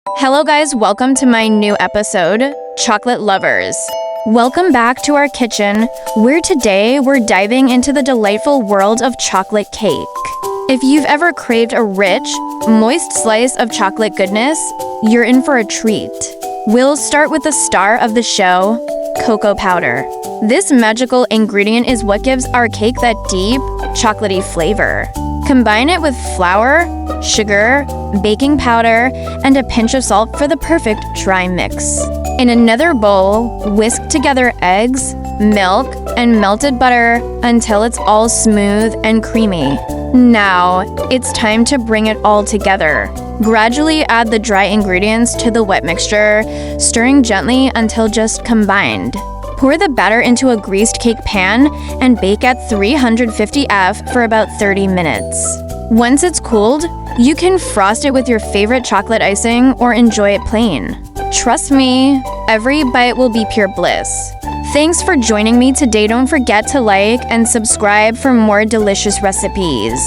Hello guys, welcome to my new episode, Chocolate Lovers. Welcome back to our kitchen, where today we're diving into the delightful world of chocolate cake. If you've ever craved a rich, moist slice of chocolate goodness, you're in for a treat. We'll start with the star of the show, cocoa powder. This magical ingredient is what gives our cake that deep, chocolatey flavor. Combine it with flour, sugar, baking powder, and a pinch of salt for the perfect dry mix. In another bowl, whisk together eggs, milk, and melted butter until it's all smooth and creamy. Now, it's time to bring it all together. Gradually add the dry ingredients to the wet mixture, stirring gently until just combined. Pour the batter into a greased cake pan and bake at 350 F for about 30 minutes. Once it's cooled, you can frost it with your favorite chocolate icing or enjoy it plain. Trust me, every bite will be pure bliss. Thanks for joining me today. Don't forget to like and subscribe for more delicious recipes.